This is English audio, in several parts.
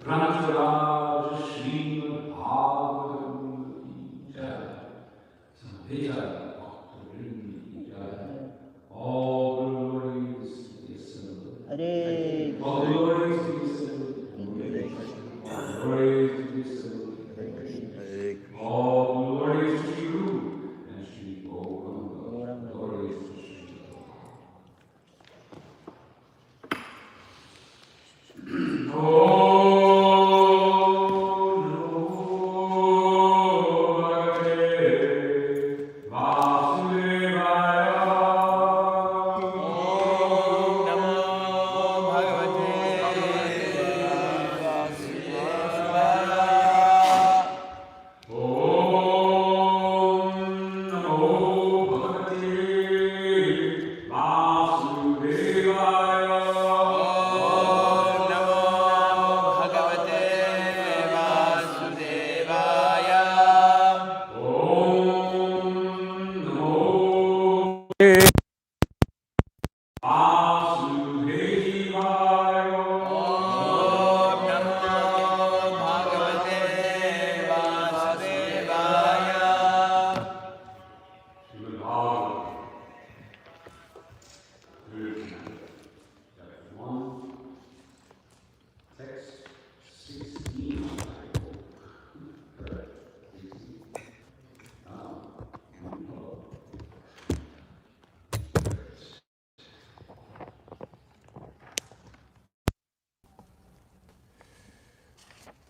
Grantaraj Srimad Bhagavatam Ki Jai. Samvita Bhaktivinoda Ki Jai. All glories to the Assembly. Hare All glories to the Assembly. All glories to the Assembly. All glories to Shri Guru and Shri Gauranga. Glories to Shri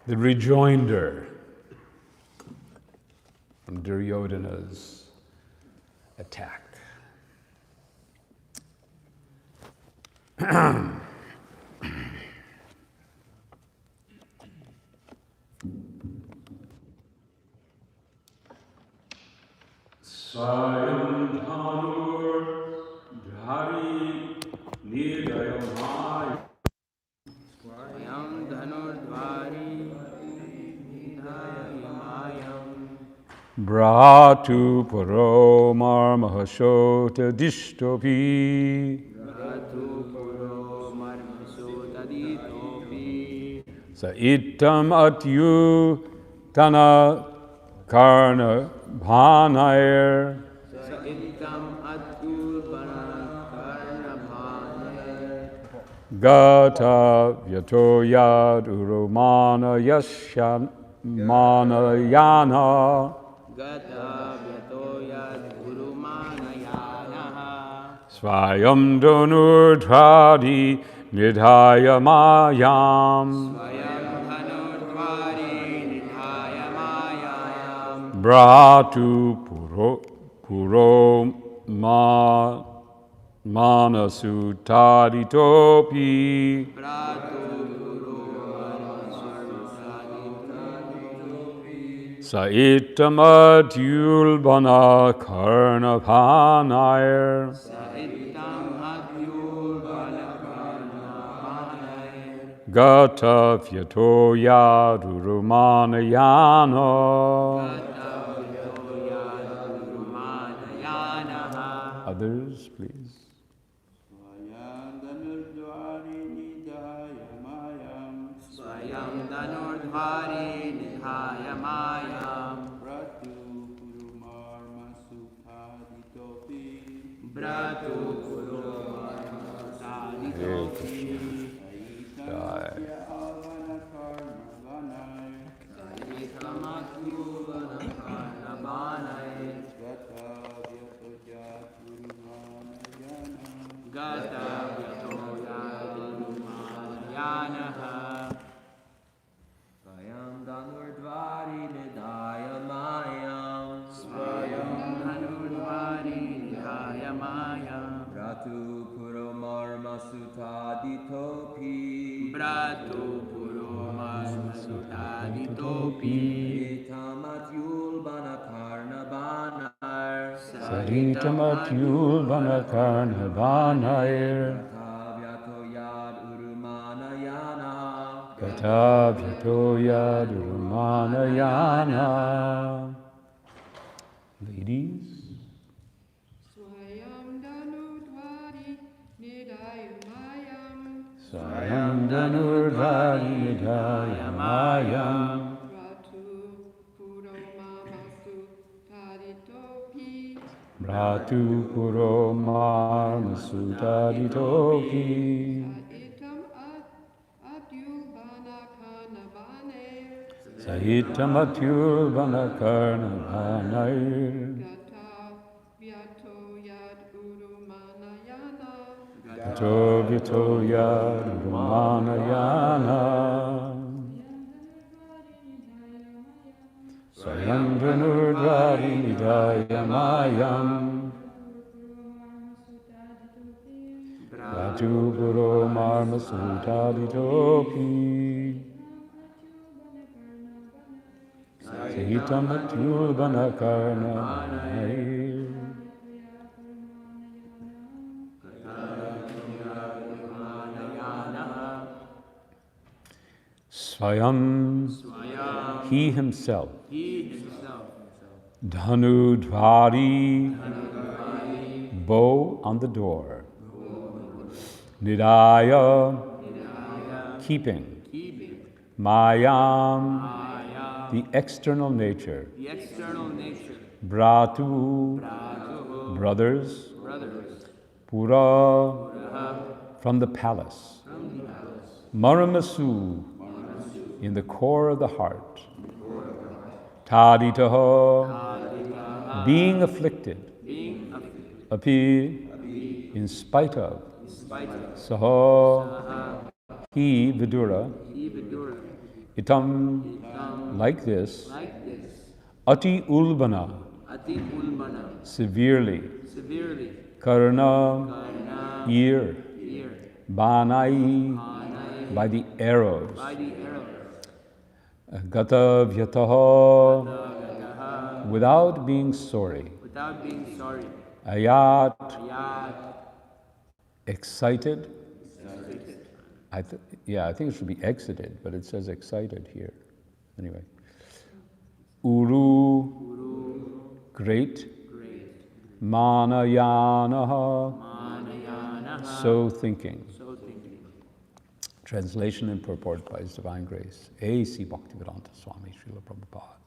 The rejoinder from Duryodhana's attack. Swayam Dhanur Dhari Nidayamaya. Swayam Dhanur Dhari Nidayam. Bratu Paro Marmahashota Dishtopi. Bratu Puro Marmasota Ditopi. Saitam Atyu Tana Karna Bhanair. Saitam Atul Karna Bhanair. Gata Vyatoyad Urumana Yashan Manayana. Gata Vyatoyad Gurumanayanaha. Swayam Donurdhadi Nidhaya Mayam. Swayam Dhanurdhari Nidhaya Mayam. Bratu Puro Manasutaditopi. Bratu Guru Marmasutaditopi. Saitamadyulbana Karnapanair. Saitam Adyul Balakarnapanair. Gata Vyatoya Durumanayano. Gata Vyatoyad Gurumanayanaha. Others, please. Swayam Dhanurdhari Nidhaya Mayam. Swayam Dhanurdhari Nidhaya Mayam. Bratu Kurumar Masukaditopi. Bratu Kurumar Masukaditopi. Aitamya Alvana Karna Vanai. Saitam Adyul Balakarnapanair. Gata Vyatoya Gurumanayana. Gata Vyatoyad Gurumanayanaha. Swayam Dhanurdhari Nidhaya Mayam. Swayam Dhanurdhari Nidhaya Mayam. Bratu Puro Marmasutaditopi. Bratu Puro Marmasutaditopi. Itamatyul Banakarna Banar. Saritamatyulbana Karnavanair. Tavyatoyad Urumanayana. Gata Vyatoya Durumanayana. Ladies. Swayam Dhanurdhari Nidhaya Mayam. Swayam Dhanurdhari Nidhaya Mayam. Bratu Puro Marmasutaditoki. Sahitam Atyul Banakarna Banair. Gato Vito Yad Urumanayana. Swayam Dhanurdhari Nidhaya Mayam. Bratu Puro Marmasutaditoki. Sahitam Atyul Banakarna Banair. Swayam, he himself. Dhanudvari, bow on the door. Nidaya, keeping. Mayam, the external nature. Bratu, brothers. Pura, from the palace. Maramasu, in the core of the heart. Taditaha, being afflicted. Api, in spite of. Saha, he, Vidura. Itam, like this. Ati ulbana, severely. Karna, ear. Banai, by the arrows. Gata vyataha, without being sorry. Ayat, excited. I think it should be exited, but it says excited here. Anyway. Uru, great. Manayanaha, so thinking. Translation and purport by His Divine Grace, A.C. Bhaktivedanta Swami Srila Prabhupada.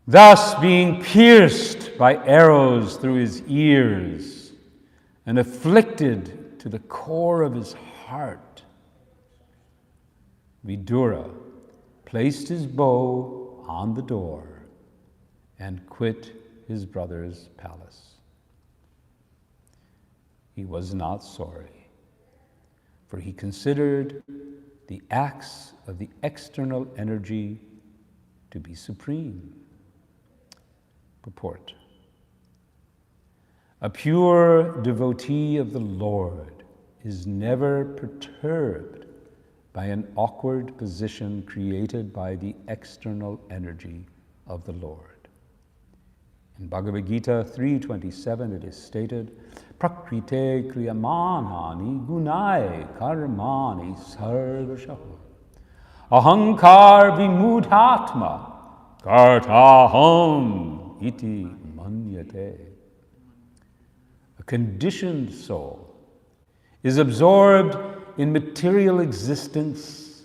Thus, being pierced by arrows through his ears and afflicted to the core of his heart, Vidura placed his bow on the door and quit his brother's palace. He was not sorry, for he considered the acts of the external energy to be supreme. Purport. A pure devotee of the Lord is never perturbed by an awkward position created by the external energy of the Lord. In Bhagavad Gita 3:27 it is stated, Prakrite kriyamanani gunai karmani sarvashaha ahankar vimudhatma kartaham iti manyate. A conditioned soul is absorbed in material existence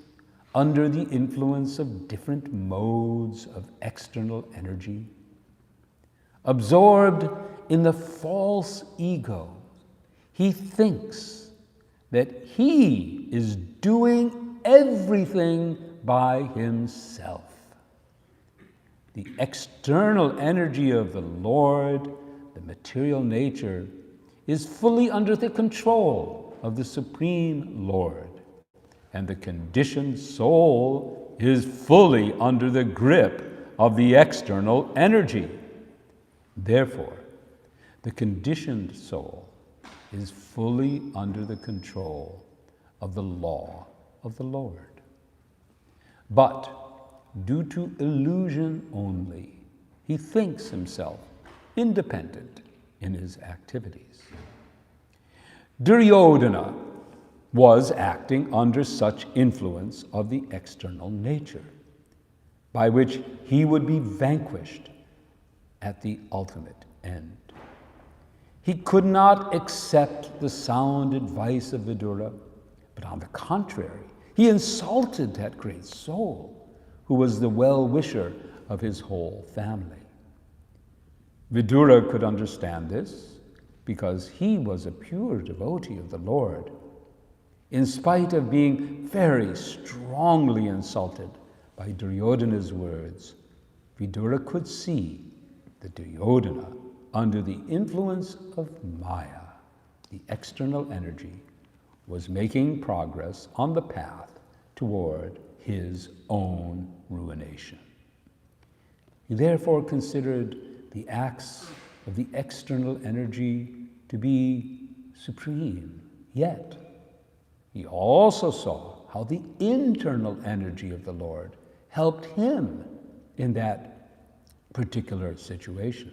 under the influence of different modes of external energy. Absorbed in the false ego, he thinks that he is doing everything by himself. The external energy of the Lord, the material nature, is fully under the control of the Supreme Lord, and the conditioned soul is fully under the grip of the external energy. Therefore, the conditioned soul is fully under the control of the law of the Lord. But due to illusion only, he thinks himself independent in his activities. Duryodhana was acting under such influence of the external nature, by which he would be vanquished at the ultimate end. He could not accept the sound advice of Vidura, but on the contrary, he insulted that great soul, who was the well-wisher of his whole family. Vidura could understand this because he was a pure devotee of the Lord. In spite of being very strongly insulted by Duryodhana's words, Vidura could see that Duryodhana, under the influence of Maya, the external energy, was making progress on the path toward his own ruination. He therefore considered the acts of the external energy to be supreme, yet he also saw how the internal energy of the Lord helped him in that particular situation.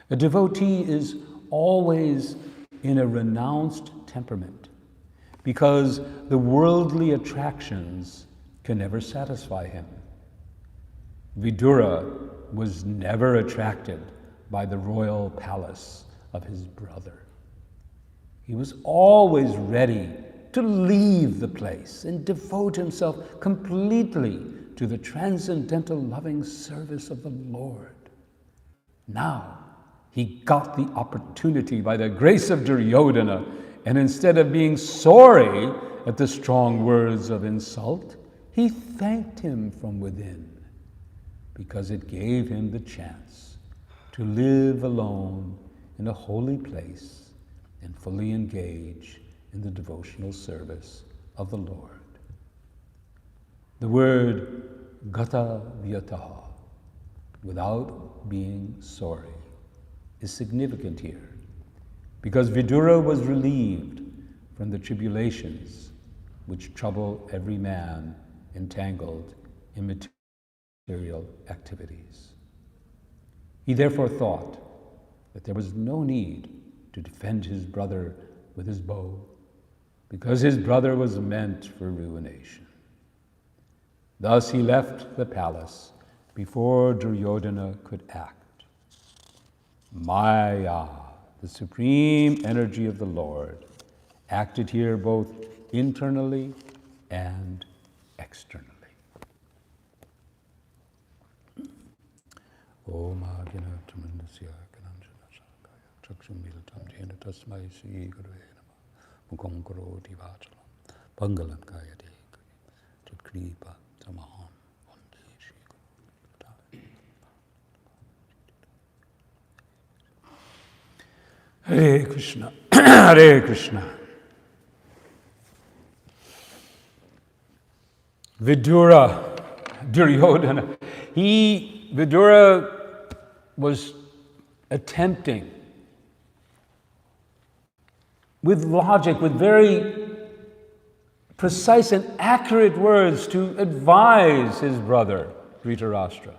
A devotee is always in a renounced temperament because the worldly attractions can never satisfy him. Vidura was never attracted by the royal palace of his brother. He was always ready to leave the place and devote himself completely to the transcendental loving service of the Lord. Now, he got the opportunity by the grace of Duryodhana, and instead of being sorry at the strong words of insult, he thanked him from within, because it gave him the chance to live alone in a holy place and fully engage in the devotional service of the Lord. The word gata vyataha, without being sorry, is significant here, because Vidura was relieved from the tribulations which trouble every man entangled in material activities. He therefore thought that there was no need to defend his brother with his bow, because his brother was meant for ruination. Thus he left the palace before Duryodhana could act. Maya, the supreme energy of the Lord, acted here both internally and externally. Om Agina Tamandasya Kananjana Sakaya Chakshum Miltam Jena Tasmai Sri Gurave Namah Mukam Karoti Vachalam Pangalan Kayati Chatkripa Tamaham Vande Shri Guru. Hare Krishna, Hare Krishna. Vidura, Duryodhana, Vidura was attempting with logic, with very precise and accurate words to advise his brother, Dhritarashtra,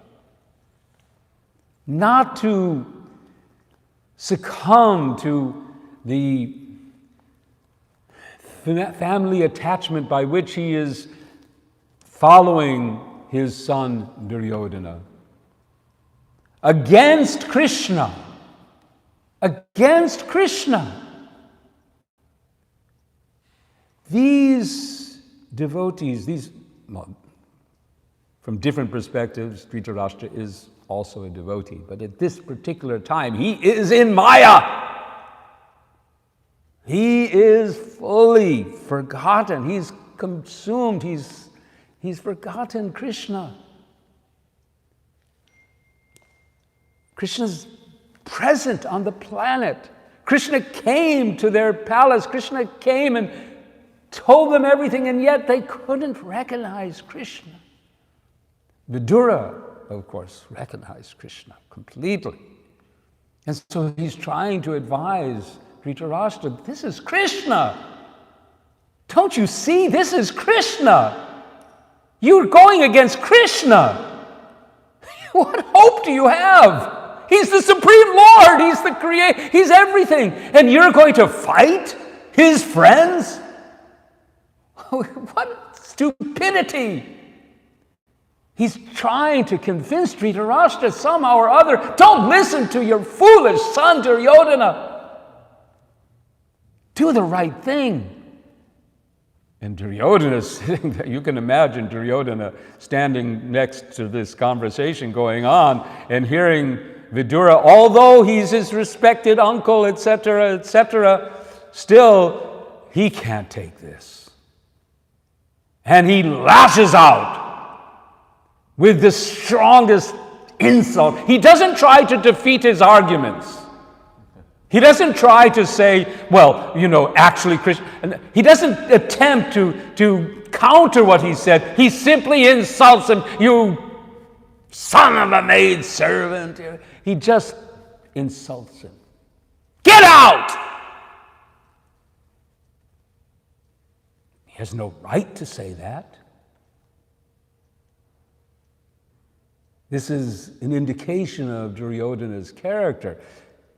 not to succumb to the family attachment by which he is following his son Duryodhana. Against Krishna. Against Krishna. These devotees, from different perspectives, Dhritarashtra is also a devotee, but at this particular time, he is in Maya. He is fully forgotten. He's consumed. He's forgotten Krishna. Krishna's present on the planet. Krishna came to their palace. Krishna came and told them everything, and yet they couldn't recognize Krishna. Vidura, of course, recognized Krishna completely. And so he's trying to advise Dhritarashtra, this is Krishna. Don't you see? This is Krishna. You're going against Krishna. What hope do you have? He's the Supreme Lord. He's the Creator. He's everything. And you're going to fight his friends? What stupidity. He's trying to convince Dhritarashtra somehow or other, don't listen to your foolish son Duryodhana. Do the right thing. And Duryodhana is sitting there. You can imagine Duryodhana standing next to this conversation going on and hearing Vidura, although he's his respected uncle, etc., still he can't take this. And he lashes out with the strongest insult. He doesn't try to defeat his arguments. He doesn't try to say, well, actually, Krishna. He doesn't attempt to counter what he said. He simply insults him, you son of a maid servant. He just insults him. Get out! He has no right to say that. This is an indication of Duryodhana's character.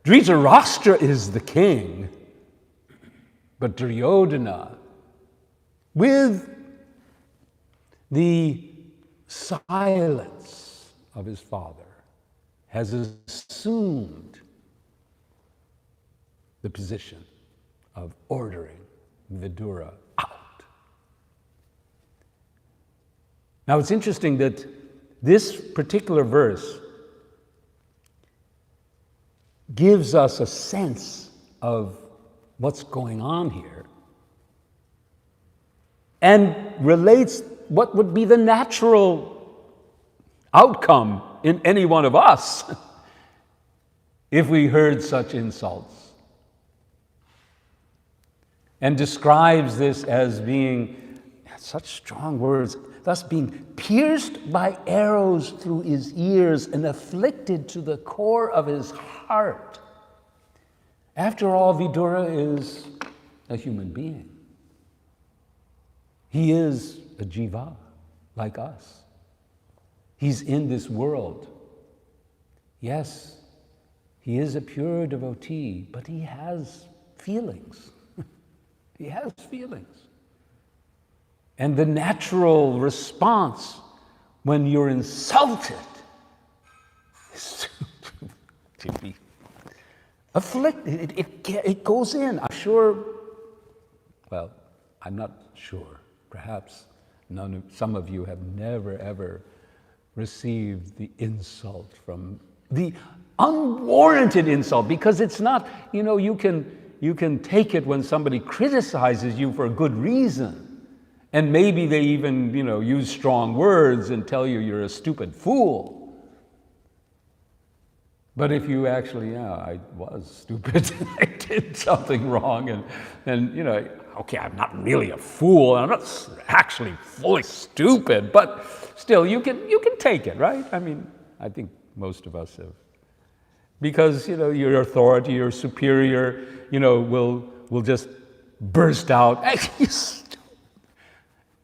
Dhritarashtra is the king, but Duryodhana, with the silence of his father, has assumed the position of ordering Vidura out. Now it's interesting that this particular verse gives us a sense of what's going on here and relates what would be the natural outcome in any one of us if we heard such insults, and describes this as being such strong words, thus being pierced by arrows through his ears and afflicted to the core of his heart. After all, Vidura is a human being. He is a jiva, like us. He's in this world. Yes, he is a pure devotee, but he has feelings. He has feelings. And the natural response when you're insulted is to be afflicted. It goes in. I'm sure, well, I'm not sure. Perhaps some of you have never, ever received the insult from the unwarranted insult, because it's not, you can take it when somebody criticizes you for a good reason. And maybe they even, use strong words and tell you you're a stupid fool. But if you actually, I was stupid, I did something wrong, and okay, I'm not really a fool, I'm not actually fully stupid, but still, you can take it, right? I mean, I think most of us have. Because, your authority, your superior, will just burst out,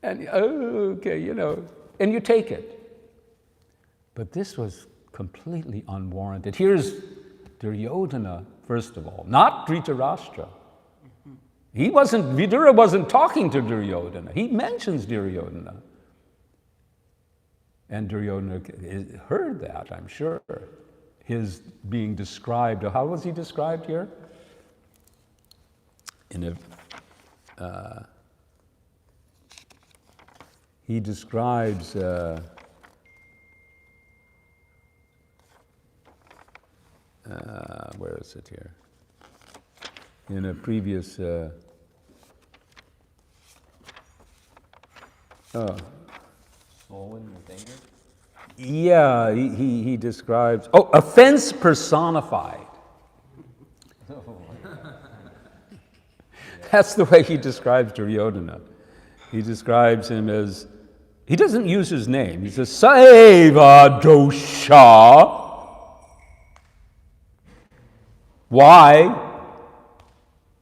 and okay, and you take it. But this was completely unwarranted. Here's Duryodhana, first of all, not Dhritarashtra. Vidura wasn't talking to Duryodhana. He mentions Duryodhana. And Duryodhana heard that, I'm sure. His being described, how was he described here? He describes where is it here? In a previous Swollen with anger? Yeah, he describes, offense personified. That's the way he describes Duryodhana. He describes him as, he doesn't use his name. He says, Saiva dosha. Why?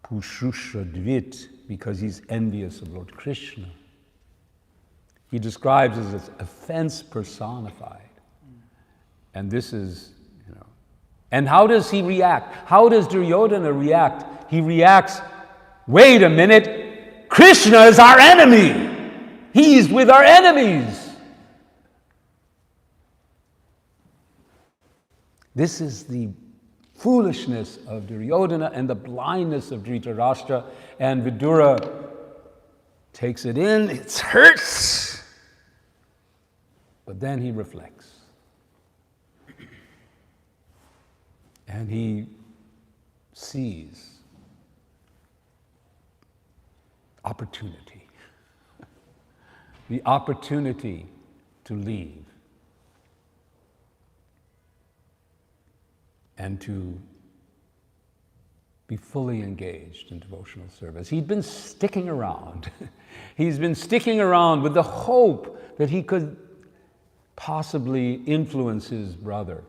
Pushushadvit, because he's envious of Lord Krishna. He describes it as offense personified. And this is, and how does he react? How does Duryodhana react? He reacts, wait a minute, Krishna is our enemy. He's with our enemies. This is the foolishness of Duryodhana and the blindness of Dhritarashtra, and Vidura takes it in, it hurts, but then he reflects. And he sees opportunity, the opportunity to leave and to be fully engaged in devotional service. He'd been sticking around. He's been sticking around with the hope that he could possibly influence his brother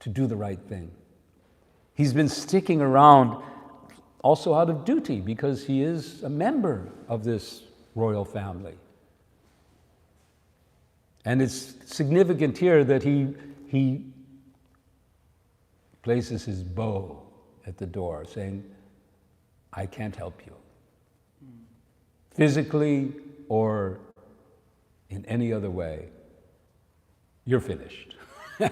to do the right thing. He's been sticking around also out of duty because he is a member of this royal family. And it's significant here that he places his bow at the door saying, I can't help you. Physically or in any other way, you're finished.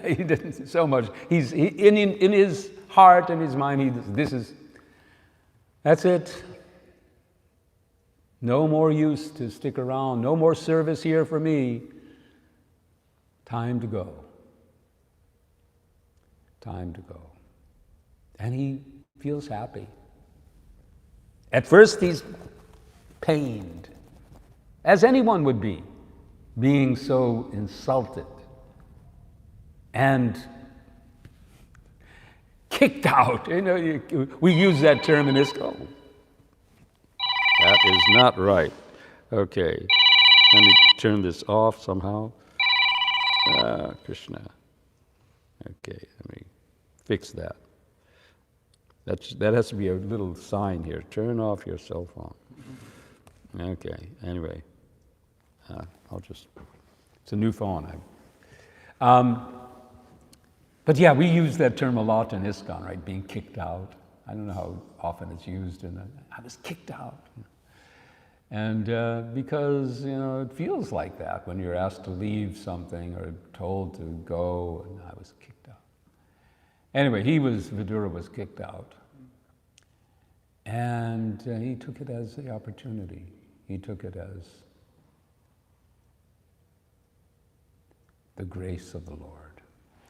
He didn't so much. In his heart and his mind, that's it. No more use to stick around. No more service here for me. Time to go. Time to go. And he feels happy. At first he's pained, as anyone would be, being so insulted and kicked out. You know, we use that term in ISKCON. That is not right. Okay, let me turn this off somehow. Krishna. Okay, let me fix that. That has to be a little sign here. Turn off your cell phone. Okay, anyway. It's a new phone. But yeah, we use that term a lot in ISKCON, right? Being kicked out. I don't know how often it's used. I was kicked out. And because, it feels like that when you're asked to leave something or told to go, and I was kicked out. Anyway, Vidura was kicked out. And he took it as the opportunity. He took it as the grace of the Lord.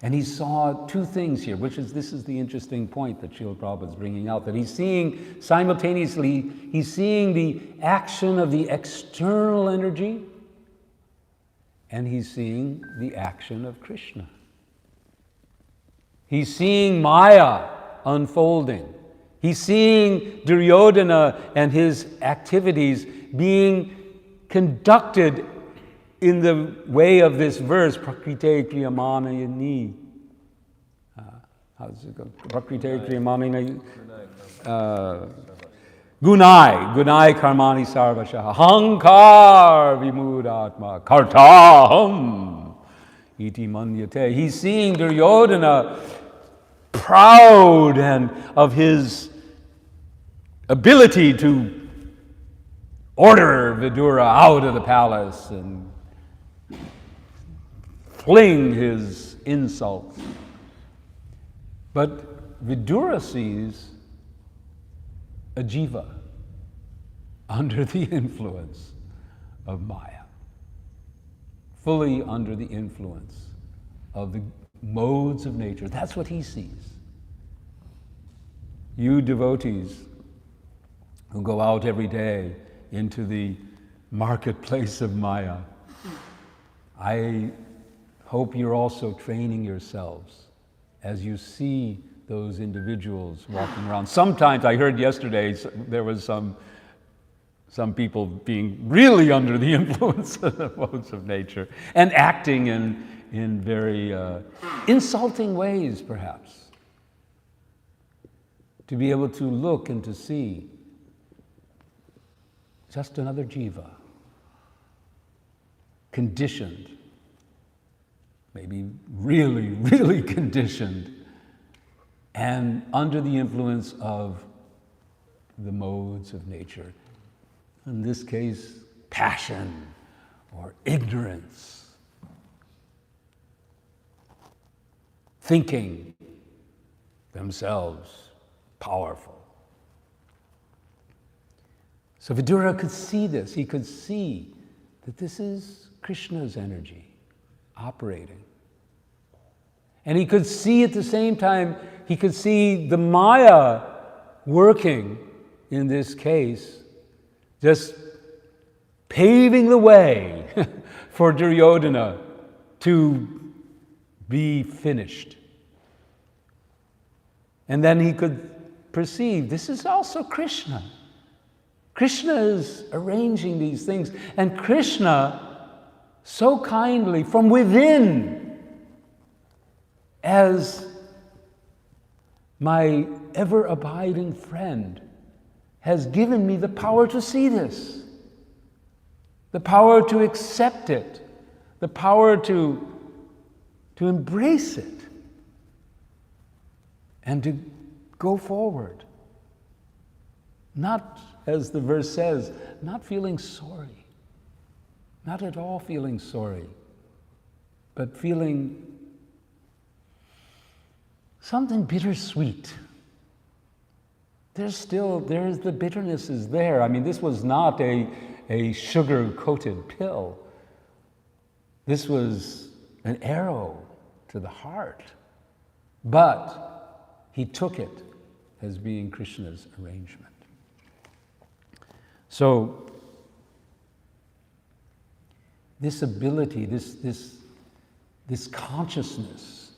And he saw two things here, this is the interesting point that Srila Prabhupada is bringing out, that he's seeing simultaneously, he's seeing the action of the external energy, and he's seeing the action of Krishna. He's seeing Maya unfolding. He's seeing Duryodhana and his activities being conducted in the way of this verse, Prakrite Kriyamanayani. How does it go? Prakrite Kriyamanayani. Gunai Karmani Sarvashaha. Hankar Vimudatma Kartaham Iti Manyate. He's seeing Duryodhana proud and of his ability to order Vidura out of the palace and fling his insults. But Vidura sees a jiva under the influence of Maya, fully under the influence of the modes of nature. That's what he sees. You devotees who go out every day into the marketplace of Maya, I hope you're also training yourselves as you see those individuals walking around. Sometimes, I heard yesterday, there was some people being really under the influence of the modes of nature and acting in very insulting ways, perhaps. To be able to look and to see just another jiva, conditioned, maybe really, really conditioned, and under the influence of the modes of nature. In this case, passion or ignorance, thinking themselves powerful. So Vidura could see this. He could see that this is Krishna's energy operating. And he could see at the same time, he could see the Maya working in this case, just paving the way for Duryodhana to be finished. And then he could perceive this is also Krishna. Krishna is arranging these things, and Krishna so kindly from within, as my ever abiding friend, has given me the power to see this, the power to accept it, the power to embrace it, and to go forward. Not, as the verse says, not feeling sorry, not at all feeling sorry, but feeling something bittersweet. The bitterness is there. I mean, this was not a sugar-coated pill. This was an arrow to the heart. But he took it as being Krishna's arrangement. So, this ability, this consciousness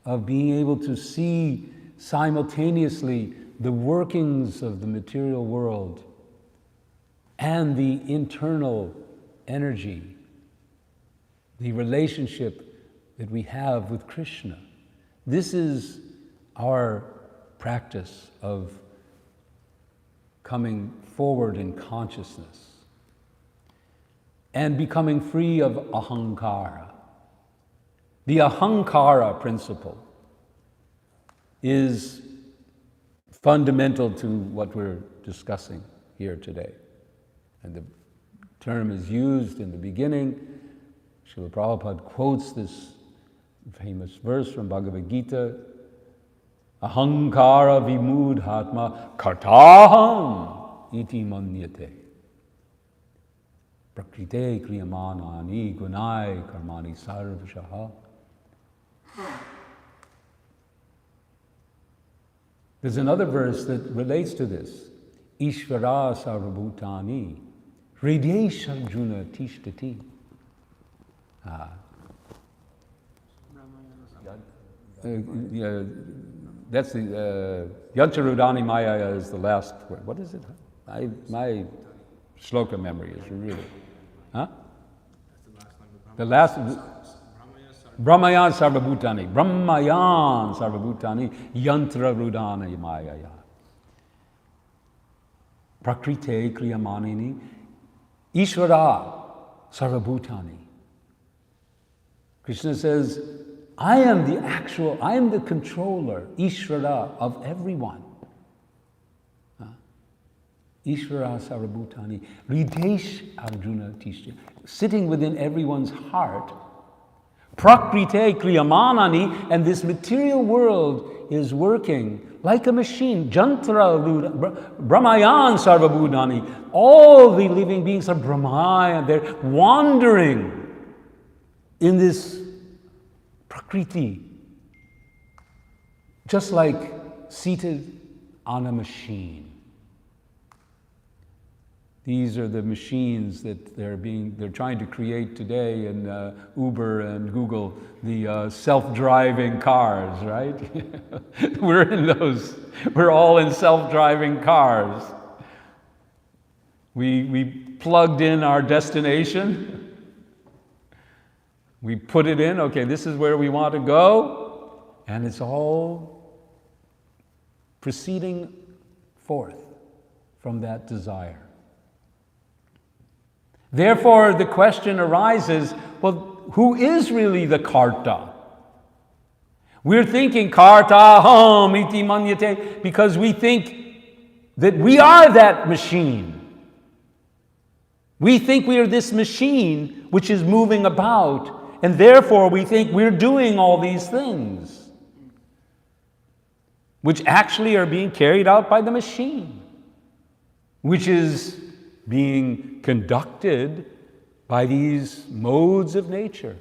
of being able to see simultaneously the workings of the material world and the internal energy, the relationship that we have with Krishna. This is our practice of coming forward in consciousness and becoming free of ahankara. The ahankara principle is fundamental to what we're discussing here today. And the term is used in the beginning. Srila Prabhupada quotes this famous verse from Bhagavad Gita, ahankara vimudhatma kartaham iti manyate prakrite kriyamanani gunai karmani sarvashaha. There's another verse that relates to this. Ishvara sarvabhutani hridesh arjuna tishtati. That's the Yancharudani Maya is the last word. What is it? My shloka memory is really, huh? The last. Brahmayan sarvabhutani, Brahmayan sarvabhutani, yantra rudana mayaya. Prakrite kriyamanini, Ishvara sarvabhutani. Krishna says, I am the controller, Ishvara, of everyone. Ishvara sarvabhutani, Hridesh Arjuna Tishya, sitting within everyone's heart. Prakrite kriyamanani, and this material world is working like a machine. Jantra Brahmayan sarvabhutani. All the living beings are Brahmaya. They're wandering in this Prakriti, just like seated on a machine. These are the machines that they're trying to create today in Uber and Google, the self-driving cars, right? We're all in self-driving cars. We plugged in our destination. We put it in, okay, this is where we want to go, and it's all proceeding forth from that desire. Therefore, the question arises, well, who is really the karta? We're thinking karta ham iti manyate because we think that we are that machine. We think we are this machine which is moving about, and therefore we think we're doing all these things. which actually are being carried out by the machine, which is being conducted by these modes of nature.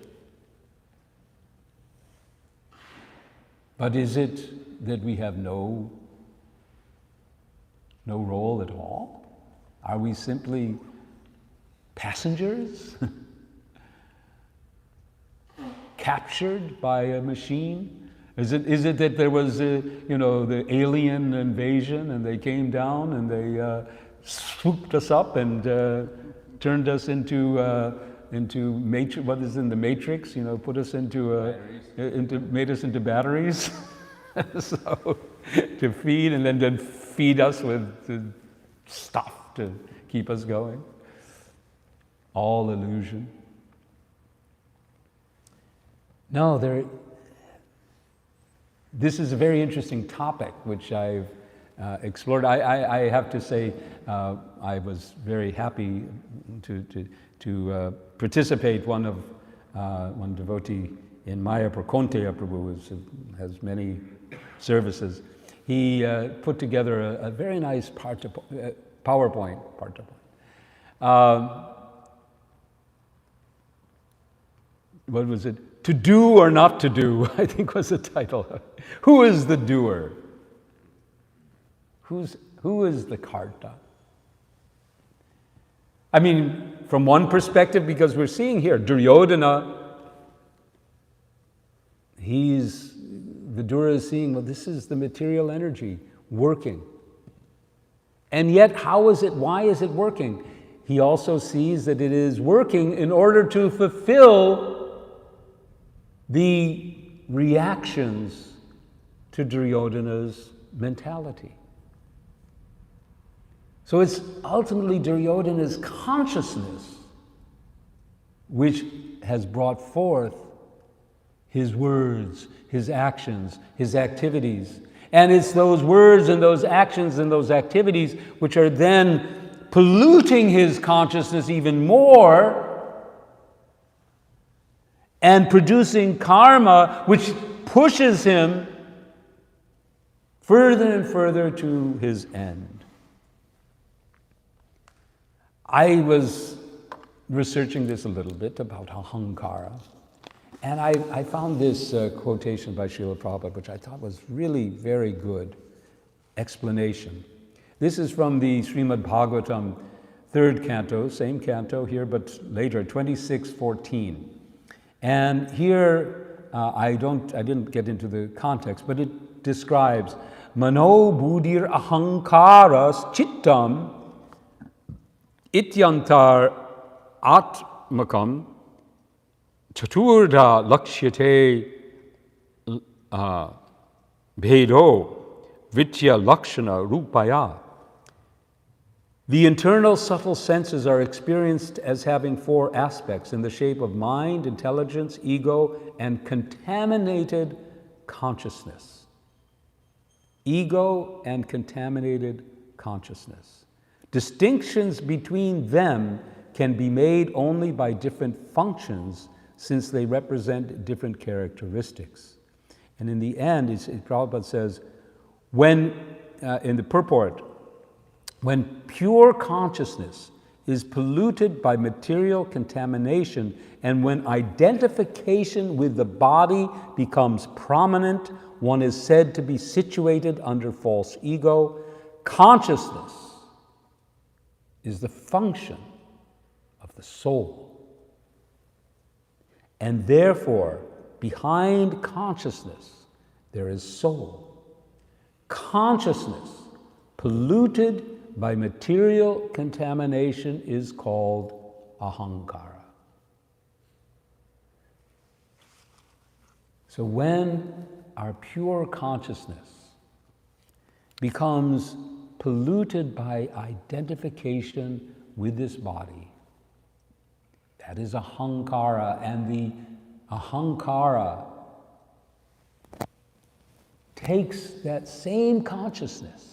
But is it that we have no role at all? Are we simply passengers captured by a machine? Is it that there was the alien invasion and they came down and they swooped us up and turned us into matrix? What is in the Matrix? Put us made us into batteries, so to feed and then feed us with the stuff to keep us going. All illusion. No, this is a very interesting topic which I've explored. I have to say I was very happy to participate. One devotee in Maya Prakonteya Prabhu has many services. He put together a very nice PowerPoint. What was it? To do or not to do, I think was the title. Who is the doer? Who is the karta? I mean, from one perspective, because we're seeing here, Duryodhana, the doer is seeing, well, this is the material energy working. And yet, why is it working? He also sees that it is working in order to fulfill the reactions to Duryodhana's mentality. So it's ultimately Duryodhana's consciousness which has brought forth his words, his actions, his activities. And it's those words and those actions and those activities which are then polluting his consciousness even more and producing karma which pushes him further and further to his end. I was researching this a little bit about ahankara, and I found this quotation by Srila Prabhupada, which I thought was really very good explanation. This is from the Srimad Bhagavatam, 3rd canto, same canto here, but later, 26:14. And here, I didn't get into the context, but it describes Mano buddhir ahankaras chittam ityantar atmakam chaturda lakshyate bhedo vitya lakshana rupaya. The internal subtle senses are experienced as having 4 aspects in the shape of mind, intelligence, ego, and contaminated consciousness. Ego and contaminated consciousness. Distinctions between them can be made only by different functions since they represent different characteristics. And in the end, Prabhupada says, in the purport, when pure consciousness is polluted by material contamination and when identification with the body becomes prominent, one is said to be situated under false ego. Consciousness is the function of the soul. And therefore, behind consciousness, there is soul. Consciousness polluted by material contamination is called ahankara. So when our pure consciousness becomes polluted by identification with this body, that is ahankara, and the ahankara takes that same consciousness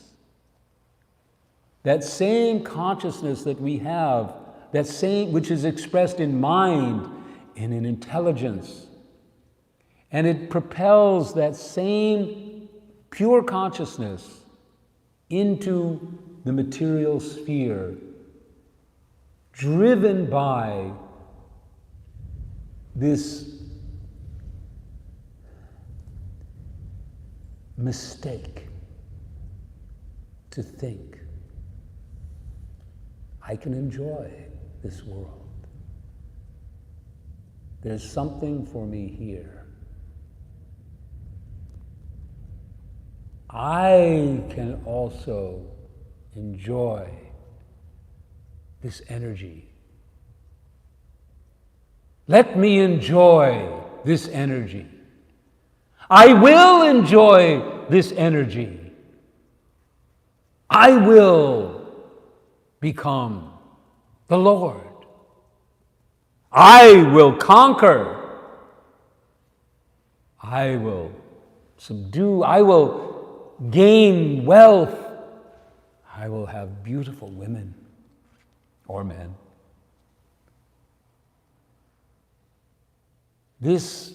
that we have, that same which is expressed in mind and in intelligence, and it propels that same pure consciousness into the material sphere, driven by this mistake to think, I can enjoy this world. There's something for me here. I can also enjoy this energy. Let me enjoy this energy. I will enjoy this energy. I will become the Lord. I will conquer. I will subdue. I will gain wealth. I will have beautiful women or men. This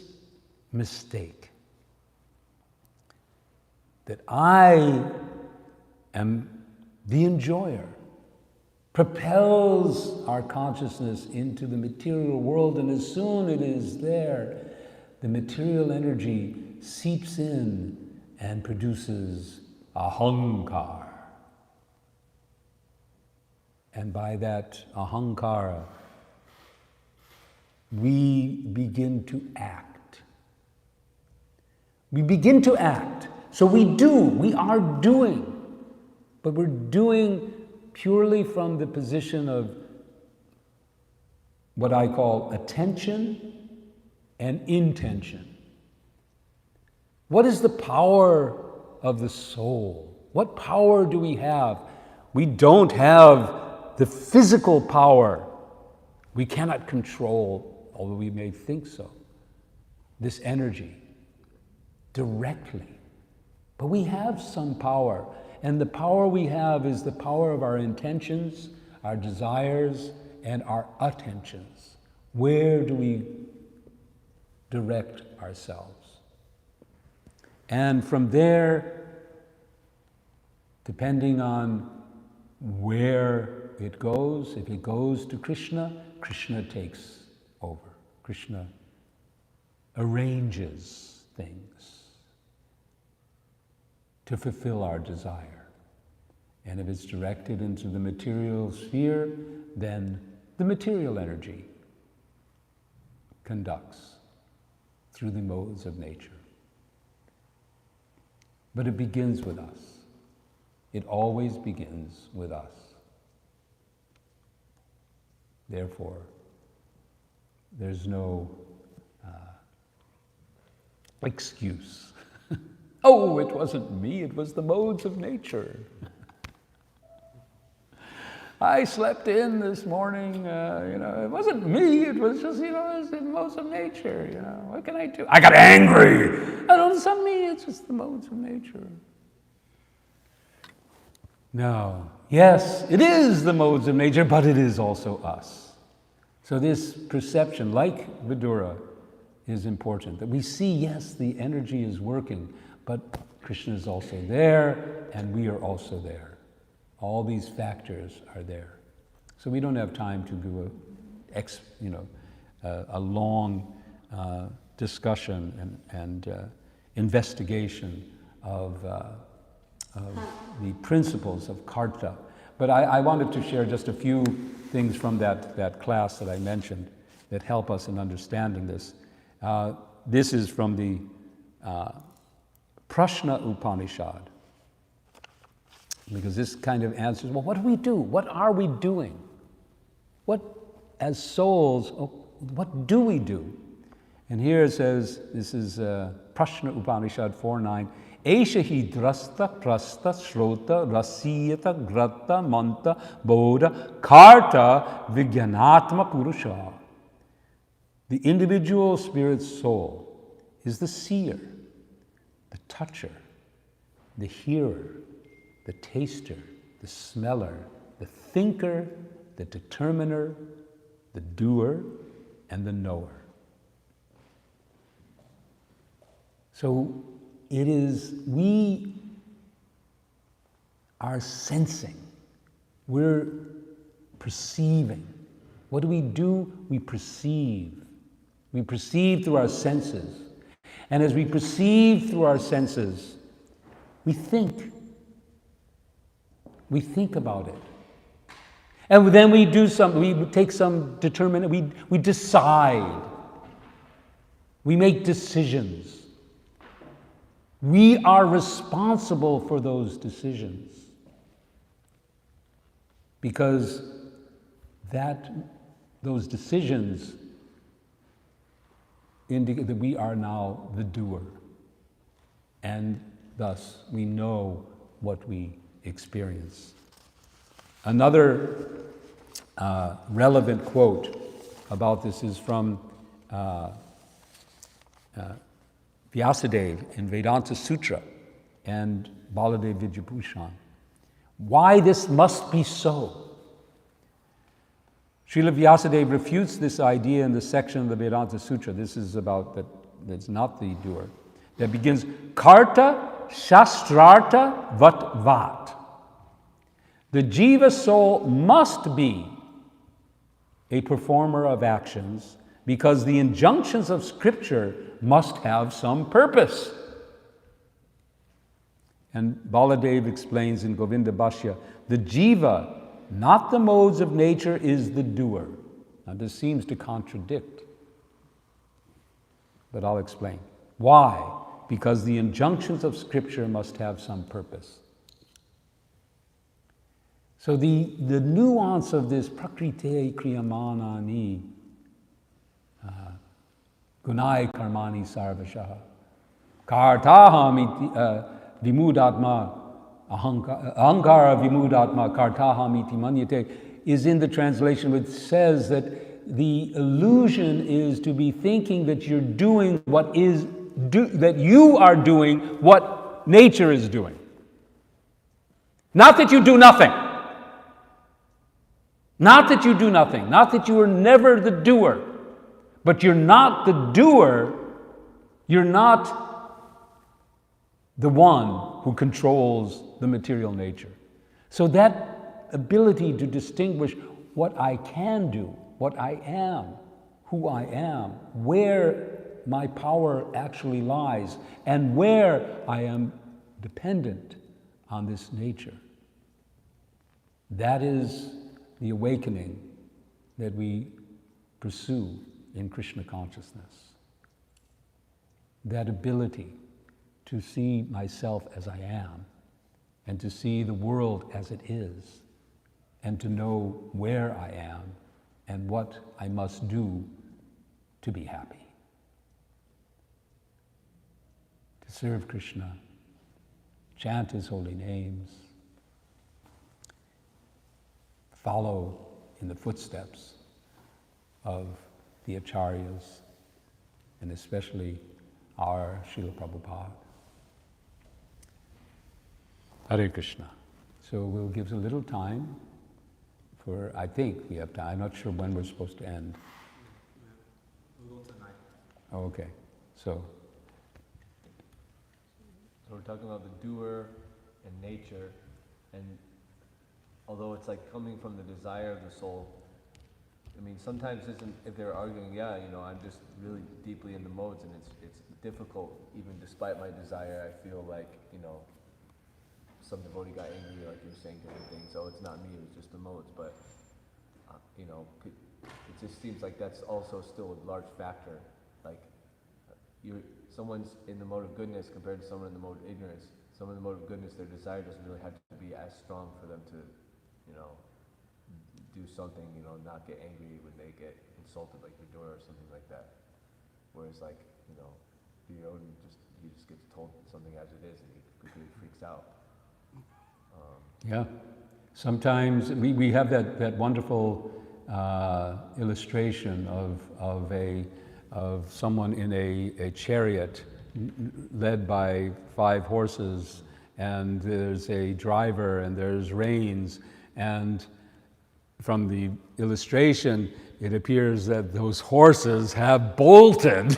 mistake that I am the enjoyer propels our consciousness into the material world, and as soon as it is there, the material energy seeps in and produces ahankara. And by that ahankara, we begin to act. We begin to act. So we are doing, but we're doing purely from the position of what I call attention and intention. What is the power of the soul? What power do we have? We don't have the physical power. We cannot control, although we may think so, this energy directly. But we have some power, and the power we have is the power of our intentions, our desires, and our attentions. Where do we direct ourselves? And from there, depending on where it goes, if it goes to Krishna, Krishna takes over. Krishna arranges things to fulfill our desire. And if it's directed into the material sphere, then the material energy conducts through the modes of nature. But it begins with us. It always begins with us. Therefore, there's no excuse. Oh, it wasn't me, it was the modes of nature. I slept in this morning, it wasn't me, it was just, it was the modes of nature, what can I do? I got angry. It's not me, it's just the modes of nature. No, yes, it is the modes of nature, but it is also us. So this perception, like Vidura, is important, that we see, yes, the energy is working, but Krishna is also there, and we are also there. All these factors are there. So we don't have time to do a long discussion and investigation of the principles of karta. But I wanted to share just a few things from that class that I mentioned that help us in understanding this. This is from the Prashna Upanishad, because this kind of answers, well, what do we do? What are we doing? What, as souls, what do we do? And here it says, this is Prashna Upanishad 4:9, Esha hi drasta, prasta, shrota, rasiyata, gratta, manta, bodha, karta, vijnanatma purusha. The individual spirit soul is the seer, the toucher, the hearer, the taster, the smeller, the thinker, the determiner, the doer, and the knower. So we are sensing, we're perceiving. What do? We perceive. We perceive through our senses. And as we perceive through our senses, we think. We think about it. And then we take some determination, we decide. We make decisions. We are responsible for those decisions. Because those decisions indicate that we are now the doer. And thus we know what we experience. Another relevant quote about this is from Vyasadeva in Vedanta Sutra and Baladev Vidyabhushan. Why this must be so. Srila Vyasadeva refutes this idea in the section of the Vedanta Sutra. This is about that's not the doer. That begins, Karta Shastrarta Vat. The jiva soul must be a performer of actions because the injunctions of scripture must have some purpose. And Baladev explains in Govinda Bhashya, the jiva, not the modes of nature, is the doer. Now this seems to contradict, but I'll explain. Why? Because the injunctions of scripture must have some purpose. So the nuance of this prakrite kriyamanani gunai karmani sarvashaha kartaham vimudatma ahankara vimudatma kartaham iti manyate is in the translation which says that the illusion is to be thinking that you're doing that you are doing what nature is doing. Not that you do nothing. Not that you do nothing. Not that you are never the doer. But you're not the doer. You're not the one who controls the material nature. So that ability to distinguish what I can do, what I am, who I am, where my power actually lies, and where I am dependent on this nature. That is the awakening that we pursue in Krishna consciousness. That ability to see myself as I am, and to see the world as it is, and to know where I am and what I must do to be happy. To serve Krishna, chant his holy names, follow in the footsteps of the acharyas, and especially our Srila Prabhupada. Hare Krishna. So we'll give a little time for, I think we have time. I'm not sure when we're supposed to end. We'll go tonight. Oh, okay. So we're talking about the doer and nature, and although it's like coming from the desire of the soul, I mean, sometimes if they're arguing, I'm just really deeply in the modes, and it's difficult, even despite my desire. I feel like, some devotee got angry, like you were saying, different things. Oh, it's not me, it was just the modes. But, it just seems like that's also still a large factor. Like, someone's in the mode of goodness compared to someone in the mode of ignorance. Someone in the mode of goodness, their desire doesn't really have to be as strong for them to, do something, not get angry when they get insulted, like your door or something like that. Whereas, like, he just gets told something as it is, and he completely freaks out. yeah, sometimes we have that wonderful illustration of someone in a chariot led by 5 horses, and there's a driver and there's reins, and from the illustration it appears that those horses have bolted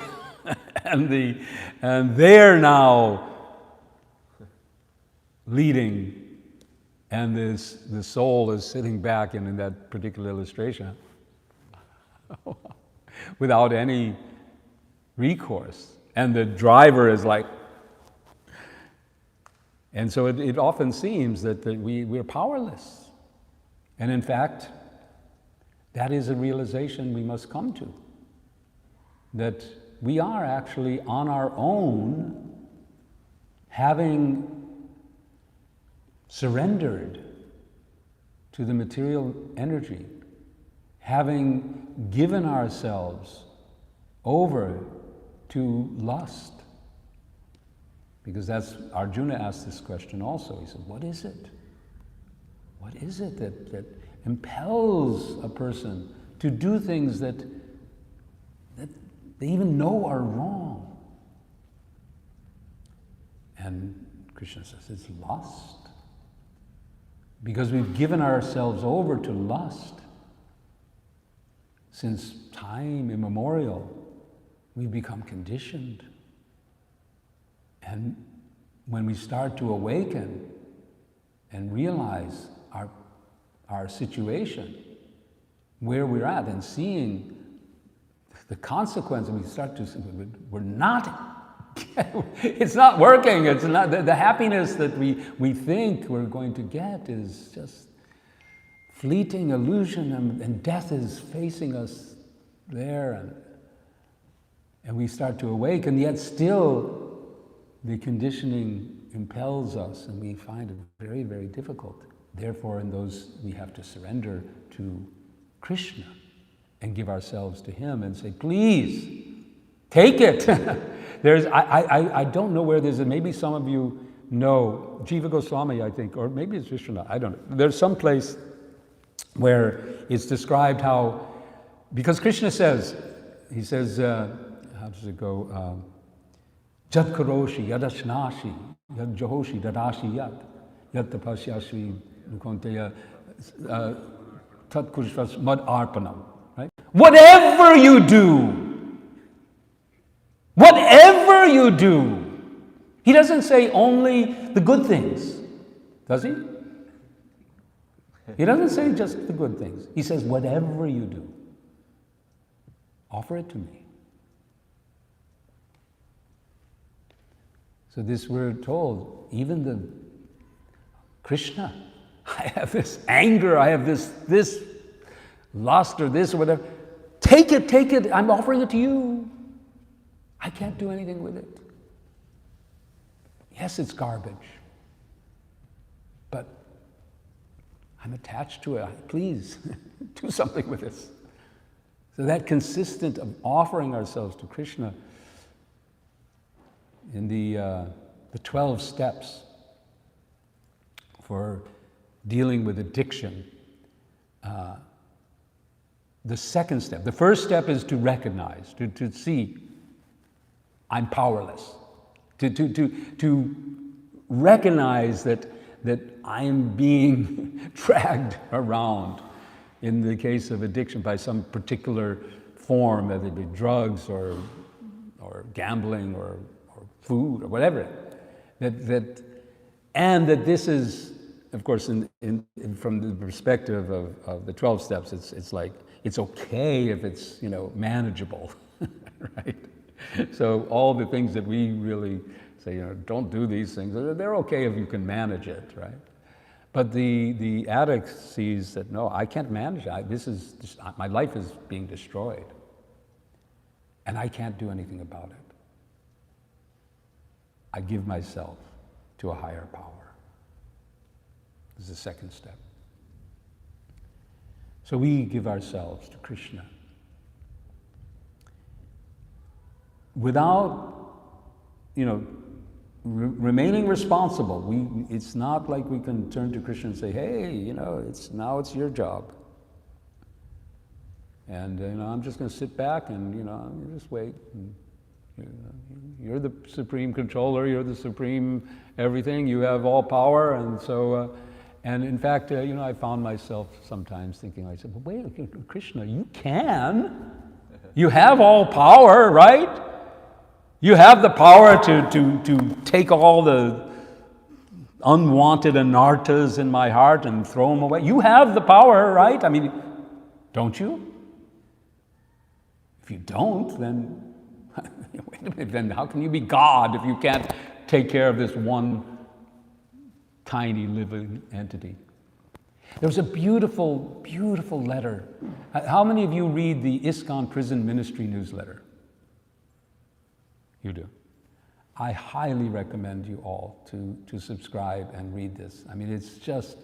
and they're now leading, and the soul is sitting back in that particular illustration without any recourse. And the driver is like, and so it often seems that we're powerless. And in fact, that is a realization we must come to. That we are actually on our own, having surrendered to the material energy, having given ourselves over to lust. Because that's, Arjuna asked this question also. He said, what is it? What is it that impels a person to do things that they even know are wrong? And Krishna says, it's lust. Because we've given ourselves over to lust. Since time immemorial, we've become conditioned. And when we start to awaken and realize our situation, where we're at, and seeing the consequence, and we start to see we're not, it's not working, it's not, the happiness that we think we're going to get is just fleeting illusion, and death is facing us there, and we start to awaken, yet still the conditioning impels us, and we find it very, very difficult. Therefore, in those, we have to surrender to Krishna and give ourselves to him and say, please, take it. I don't know where there's, maybe some of you know, Jiva Goswami, I think, or maybe it's Vishwanath, I don't know. There's some place where it's described how, because Krishna says, he says, how does it go? Jad karoshi, yadashnashi, yad jahoshi, dadashi yad, yad tapasyashi, nukonteya, tat kurshvas mad arpanam, right? Whatever you do, he doesn't say only the good things, does he? He doesn't say just the good things. He says, whatever you do, offer it to me. So this we're told, even the Krishna, I have this anger, I have this lust or this or whatever. Take it, I'm offering it to you. I can't do anything with it. Yes, it's garbage, but I'm attached to it. Please, do something with this. So that consistent of offering ourselves to Krishna in the 12 steps for dealing with addiction. The second step, the first step is to recognize, to see I'm powerless, to recognize that I am being dragged around in the case of addiction by some particular form, whether it be drugs or gambling or food or whatever, and that this is, of course, from the perspective of the 12 steps, it's like it's okay if it's manageable, right? So all the things that we really say, don't do these things, they're okay if you can manage it, right? But the addict sees that no, I can't manage it. My life is being destroyed, and I can't do anything about it. I give myself to a higher power. This is the second step. So we give ourselves to Krishna. Without, remaining responsible. It's not like we can turn to Krishna and say, hey, it's your job. And, I'm just going to sit back and, just wait. And, you're the supreme controller, you're the supreme everything, you have all power, and so, and in fact, I found myself sometimes thinking, I said, but wait, Krishna, you can. You have all power, right? You have the power to take all the unwanted anarthas in my heart and throw them away. You have the power, right? I mean, don't you? If you don't, then wait a minute, then how can you be God if you can't take care of this one tiny living entity? There was a beautiful, beautiful letter. How many of you read the ISKCON Prison Ministry newsletter? You do. I highly recommend you all to subscribe and read this. I mean, it's just,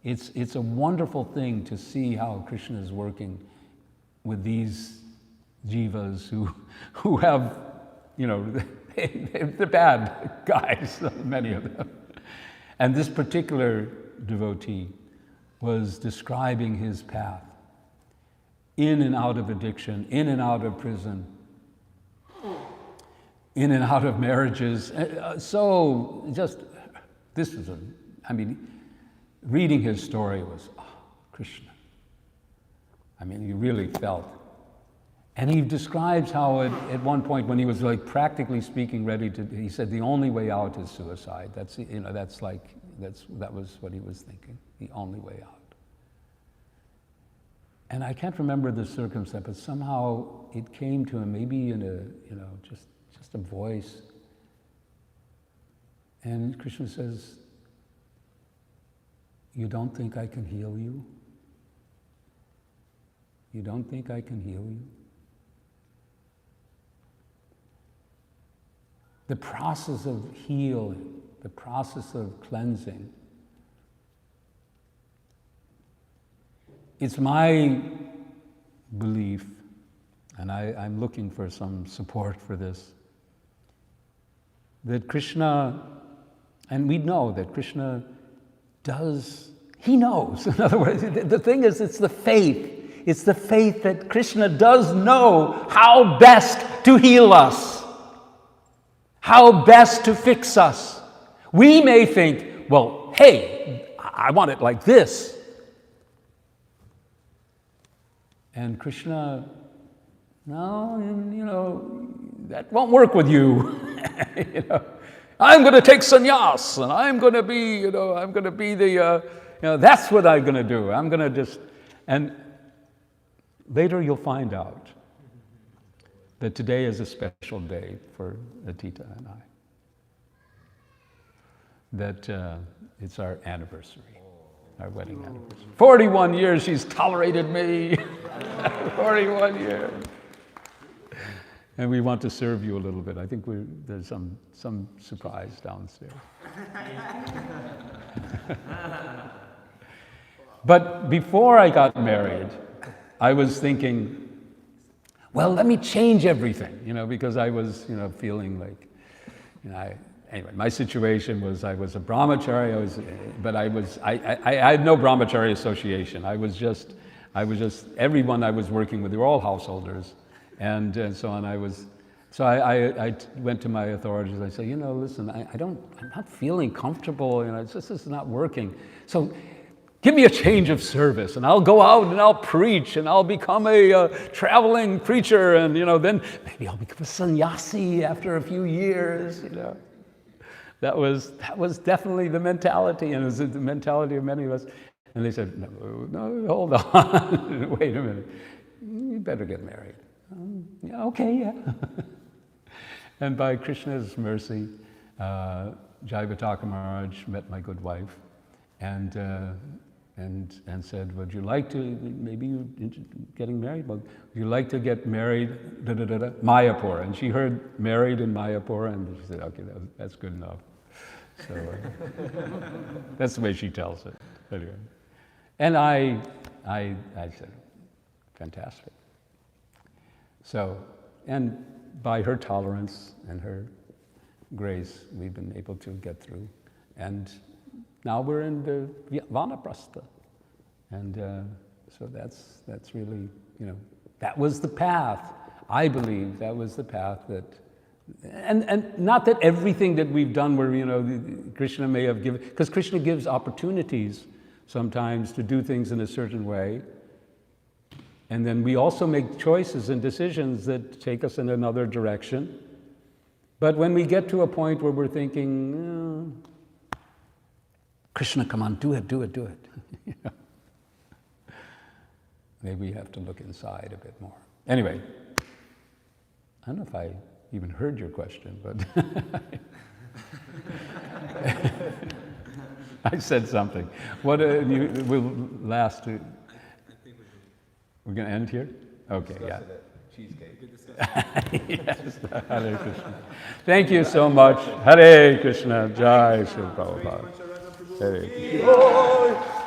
it's a wonderful thing to see how Krishna is working with these jivas who have, you know, they're bad guys, many of them. And this particular devotee was describing his path in and out of addiction, in and out of prison, in and out of marriages. So just, this was I mean, reading his story was, oh, Krishna. I mean, you really felt. And he describes how at one point when he was like practically speaking ready to, he said the only way out is suicide. That's, you know, that was what he was thinking, the only way out. And I can't remember the circumstance, but somehow it came to him, maybe in a, you know, just a voice. And Krishna says, you don't think I can heal you? You don't think I can heal you? The process of healing, the process of cleansing, it's my belief, and I'm looking for some support for this, that Krishna, and we know that Krishna does, he knows. In other words, the thing is, it's the faith. It's the faith that Krishna does know how best to heal us, how best to fix us. We may think, well, hey, I want it like this. And Krishna, no, you know, that won't work with you. You know, I'm going to take sannyas, and I'm going to be, you know, I'm going to be the, you know, that's what I'm going to do. I'm going to just, and later you'll find out that today is a special day for Atita and I. That it's our anniversary, our wedding anniversary. 41 years she's tolerated me. 41 years. And we want to serve you a little bit. I think there's some surprise downstairs. But before I got married, I was thinking, well, let me change everything, you know, because I was, you know, feeling like, you know, anyway, my situation was I was a brahmachari, I had no brahmachari association. I was just, everyone I was working with, they were all householders, and so on. I went to my authorities. I said, you know, listen, I'm not feeling comfortable. You know, this is not working. So give me a change of service, and I'll go out and I'll preach, and I'll become a traveling preacher, and you know, then maybe I'll become a sannyasi after a few years. You know, that was definitely the mentality, and it was the mentality of many of us. And they said, no, hold on, wait a minute, you better get married. Yeah, okay, yeah. And by Krishna's mercy, Jayapataka Maharaj met my good wife, and said, would you like to, maybe you're getting married? Well, would you like to get married, Mayapur? And she heard married in Mayapur, and she said, okay, that's good enough. So that's the way she tells it. Anyway. And I said, fantastic. So, and by her tolerance and her grace, we've been able to get through. And now we're in the Vanaprastha. And so that's really, you know, that was the path. I believe that was the path that, and not that everything that we've done where, you know, Krishna may have given, because Krishna gives opportunities sometimes to do things in a certain way. And then we also make choices and decisions that take us in another direction. But when we get to a point where we're thinking, Krishna, come on, do it, do it, do it. You know? Maybe we have to look inside a bit more. Anyway, I don't know if I even heard your question, but I said something. What we'll last. We're going to end here? Okay, yeah. Cheesecake. Yes, Hare Krishna. Thank you so much. Hare Krishna. Jai Shri Prabhupada. Hare Krishna.